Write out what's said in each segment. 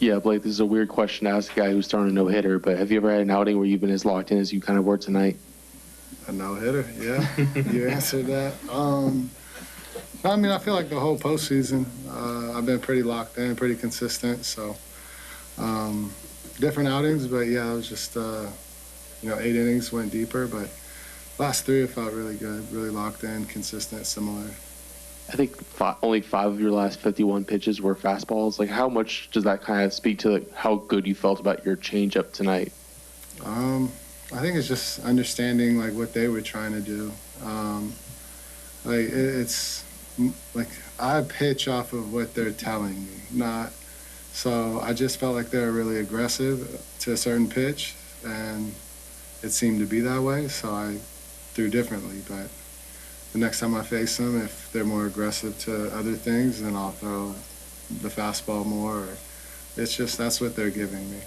Yeah, Blake, this is a weird question to ask a guy who's throwing a no-hitter, but have you ever had an outing where you've been as locked in as you kind of were tonight? A no-hitter, yeah. You answered that. I mean, I feel like the whole postseason, I've been pretty locked in, pretty consistent. So different outings, but yeah, it was just, 8 innings went deeper, but last 3 it felt really good, really locked in, consistent, similar. I think only 5 of your last 51 pitches were fastballs. Like, how much does that kind of speak to how good you felt about your changeup tonight? I think it's just understanding like what they were trying to do. It's like I pitch off of what they're telling me, not. So I just felt like they were really aggressive to a certain pitch, and it seemed to be that way. So I threw differently, but the next time I face them, if they're more aggressive to other things, then I'll throw the fastball more. It's just that's what they're giving me.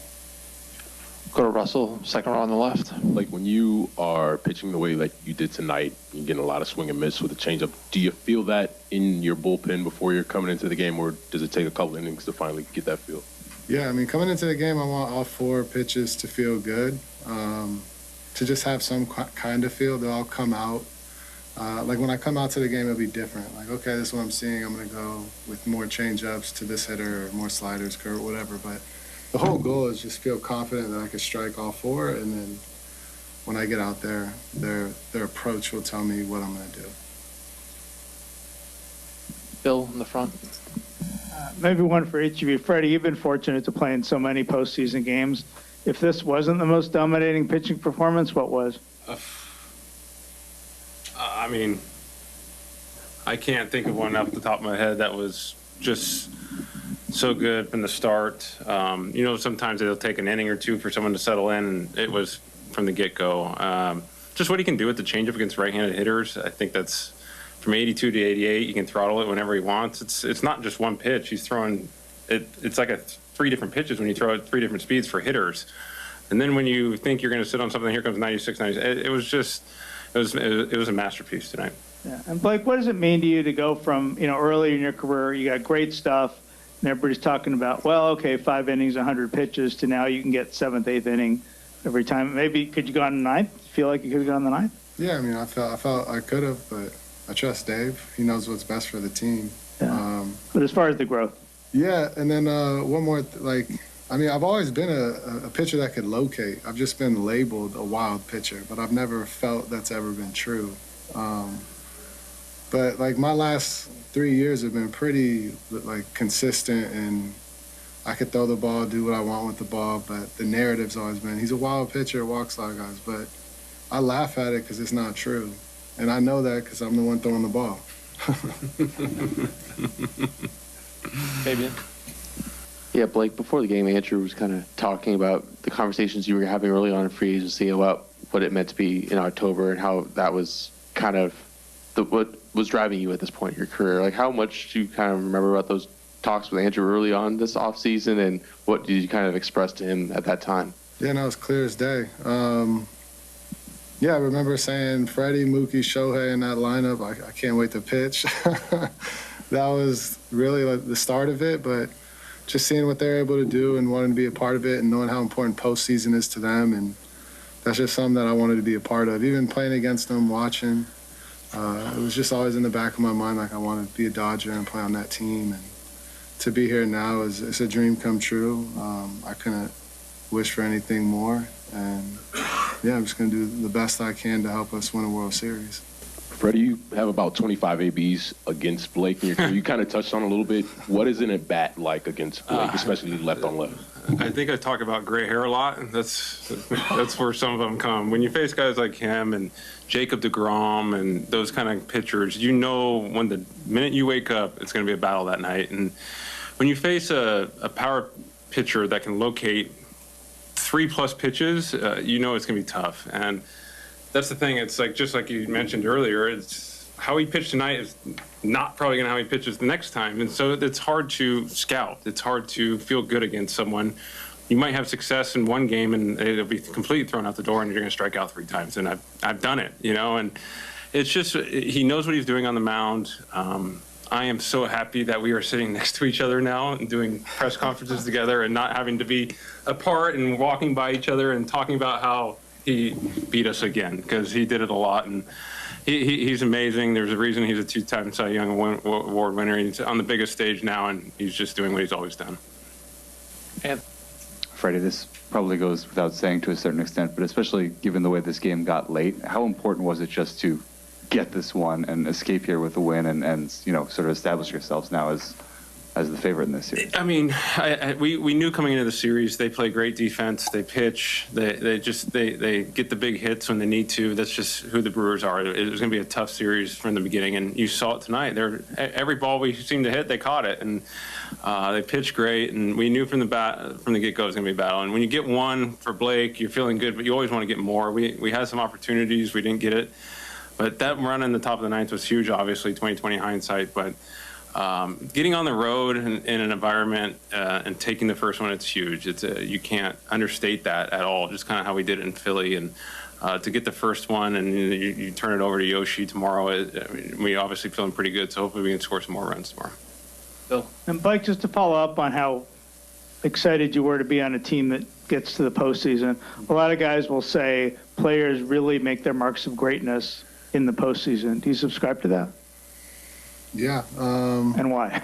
Go to Russell, second row on the left. Like when you are pitching the way like you did tonight, you're getting a lot of swing and miss with the changeup. Do you feel that in your bullpen before you're coming into the game, or does it take a couple innings to finally get that feel? Yeah, I mean, coming into the game, I want all 4 pitches to feel good, to just have some kind of feel. They'll all come out. Like when I come out to the game, it'll be different. Like, okay, this is what I'm seeing. I'm going to go with more changeups to this hitter, or more sliders, curve, whatever. But the whole goal is just feel confident that I can strike all 4, and then when I get out there, their approach will tell me what I'm going to do. Bill in the front. Maybe one for each of you. Freddie, you've been fortunate to play in so many postseason games. If this wasn't the most dominating pitching performance, what was? I mean, I can't think of one off the top of my head that was just so good from the start. Sometimes it'll take an inning or 2 for someone to settle in, and it was from the get-go. Just what he can do with the changeup against right-handed hitters, I think that's from 82 to 88. You can throttle it whenever he wants. It's not just one pitch. He's throwing it. It's like 3 different pitches when you throw at 3 different speeds for hitters. And then when you think you're going to sit on something, here comes 96, 97. It was a masterpiece tonight. Yeah. And Blake, what does it mean to you to go from, early in your career, you got great stuff, and everybody's talking about, well, okay, 5 innings, 100 pitches, to now you can get 7th, 8th inning every time. Maybe could you go on the 9th? Feel like you could have gone on the 9th? Yeah, I mean, I felt I could have, but I trust Dave. He knows what's best for the team. Yeah. But as far as the growth. Yeah, and then one more, I've always been a pitcher that could locate. I've just been labeled a wild pitcher, but I've never felt that's ever been true. But my last 3 years have been pretty consistent, and I could throw the ball, do what I want with the ball, but the narrative's always been, he's a wild pitcher, walks a lot of guys, but I laugh at it because it's not true. And I know that because I'm the one throwing the ball. Fabian. Yeah, Blake, before the game, Andrew was kind of talking about the conversations you were having early on in free agency about what it meant to be in October and how that was kind of what was driving you at this point in your career. Like, how much do you kind of remember about those talks with Andrew early on this offseason, and what did you kind of express to him at that time? Yeah, no, it's clear as day. Yeah, I remember saying Freddie, Mookie, Shohei in that lineup, I can't wait to pitch. That was really the start of it, but just seeing what they're able to do and wanting to be a part of it and knowing how important postseason is to them, and that's just something that I wanted to be a part of. Even playing against them, watching, it was just always in the back of my mind, I wanted to be a Dodger and play on that team. And to be here now it's a dream come true. I couldn't wish for anything more. And yeah, I'm just going to do the best I can to help us win a World Series. Freddie, you have about 25 ABs against Blake in your career. You kind of touched on it a little bit. What is an at-bat like against Blake, especially left on left? I think I talk about gray hair a lot. That's where some of them come. When you face guys like him and Jacob deGrom and those kind of pitchers, when the minute you wake up, it's going to be a battle that night. And when you face a power pitcher that can locate 3+ pitches, it's going to be tough. And that's the thing. It's just like you mentioned earlier, it's how he pitched tonight is not probably going to how he pitches the next time. And so it's hard to scout. It's hard to feel good against someone. You might have success in one game and it'll be completely thrown out the door and you're going to strike out 3 times. And I've done it, and it's just, he knows what he's doing on the mound. I am so happy that we are sitting next to each other now and doing press conferences together and not having to be apart and walking by each other and talking about how he beat us again, because he did it a lot. And he's amazing. There's a reason he's a 2-time Cy Young Award winner. He's on the biggest stage now, and he's just doing what he's always done. And Freddie, this probably goes without saying to a certain extent, but especially given the way this game got late, how important was it just to get this one and escape here with a win and sort of establish yourselves now as the favorite in this series? I mean, we knew coming into the series they play great defense, they pitch, they get the big hits when they need to. That's just who the Brewers are. It was going to be a tough series from the beginning, and you saw it tonight. Every ball we seemed to hit, they caught it, and they pitched great. And we knew from the get-go it was going to be a battle. And when you get one for Blake, you're feeling good, but you always want to get more. We had some opportunities, we didn't get it. But that run in the top of the ninth was huge, obviously, 20/20 hindsight. But getting on the road in an environment and taking the first one, it's huge. You can't understate that at all, just kind of how we did it in Philly. And to get the first one and you turn it over to Yoshi tomorrow, we obviously feeling pretty good. So hopefully we can score some more runs tomorrow. Bill. And Blake, just to follow up on how excited you were to be on a team that gets to the postseason, a lot of guys will say players really make their marks of greatness in the postseason. Do you subscribe to that? Yeah. And why?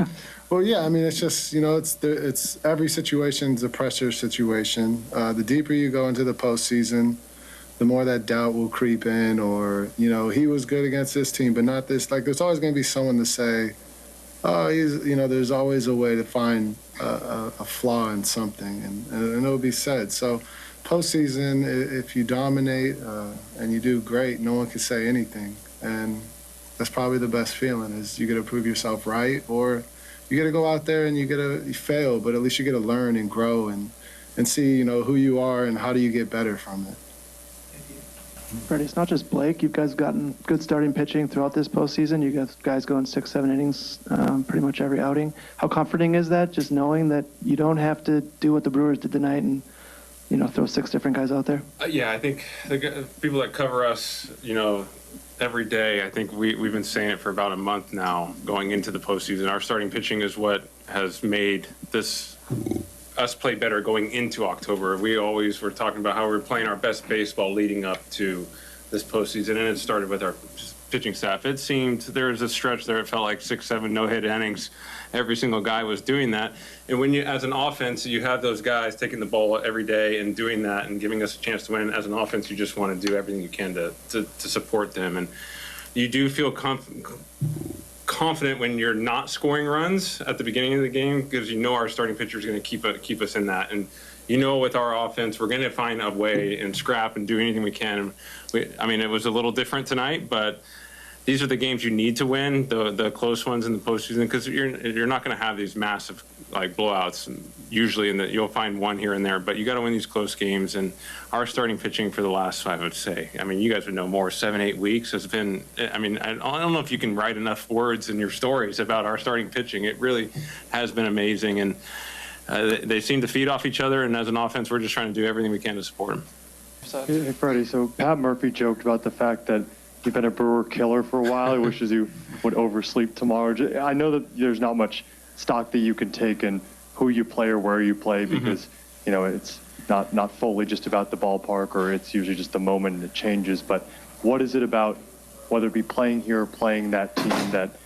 Well, yeah, I mean, it's just, it's every situation's a pressure situation. The deeper you go into the postseason, the more that doubt will creep in, or, he was good against this team, but not this. Like, there's always going to be someone to say, oh, there's always a way to find a flaw in something, and it'll be said. So, postseason, if you dominate and you do great, no one can say anything. And that's probably the best feeling, is you get to prove yourself right, or you get to go out there and you fail, but at least you get to learn and grow and see, who you are and how do you get better from it. Freddie, it's not just Blake. You guys have gotten good starting pitching throughout this postseason. You guys going 6-7 innings pretty much every outing. How comforting is that, just knowing that you don't have to do what the Brewers did tonight and throw 6 different guys out there? Yeah, I think the people that cover us, every day, I think we've been saying it for about a month now going into the postseason. Our starting pitching is what has made us play better going into October. We always were talking about how we were playing our best baseball leading up to this postseason, and it started with our pitching staff. It seemed there was a stretch there, it felt like 6-7 no-hit innings. Every single guy was doing that. And when you, as an offense, you have those guys taking the ball every day and doing that and giving us a chance to win. As an offense, you just want to do everything you can to support them. And you do feel confident when you're not scoring runs at the beginning of the game, because our starting pitcher is going to keep us in that. And with our offense, we're going to find a way and scrap and do anything we can. It was a little different tonight, but these are the games you need to win, the close ones in the postseason, because you're not going to have these massive blowouts. Usually, you'll find one here and there, but you got to win these close games. And our starting pitching for the last, I would say, you guys would know more, 7-8 weeks has been. I don't know if you can write enough words in your stories about our starting pitching. It really has been amazing, and they seem to feed off each other. And as an offense, we're just trying to do everything we can to support them. Hey, Freddie. So Pat Murphy joked about the fact that you've been a Brewer killer for a while. He wishes you would oversleep tomorrow. I know that there's not much stock that you can take in who you play or where you play, because it's not fully just about the ballpark, or it's usually just the moment and it changes. But what is it about, whether it be playing here or playing that team, that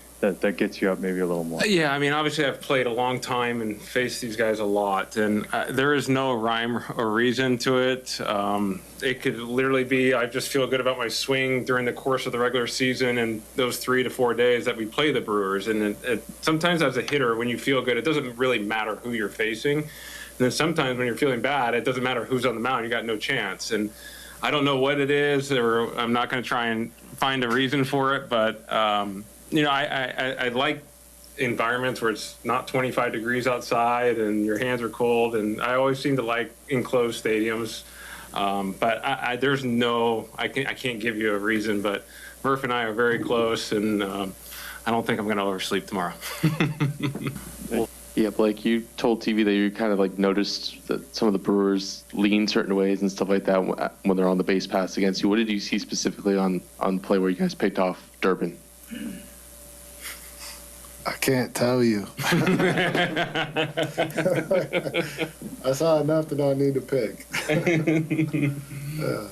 gets you up maybe a little more? Yeah, obviously I've played a long time and faced these guys a lot, and there is no rhyme or reason to it. It could literally be I just feel good about my swing during the course of the regular season and those 3 to 4 days that we play the Brewers. And sometimes as a hitter, when you feel good, it doesn't really matter who you're facing. And then sometimes when you're feeling bad, it doesn't matter who's on the mound. You got no chance. And I don't know what it is, or I'm not going to try and find a reason for it, but I like environments where it's not 25 degrees outside and your hands are cold, and I always seem to like enclosed stadiums. But I can't give you a reason, but Murph and I are very close, and I don't think I'm going to oversleep tomorrow. Yeah, Blake, you told TV that you kind of noticed that some of the Brewers lean certain ways and stuff like that when they're on the base pass against you. What did you see specifically on the play where you guys picked off Durbin? I can't tell you. I saw enough that I need to pick. Yeah.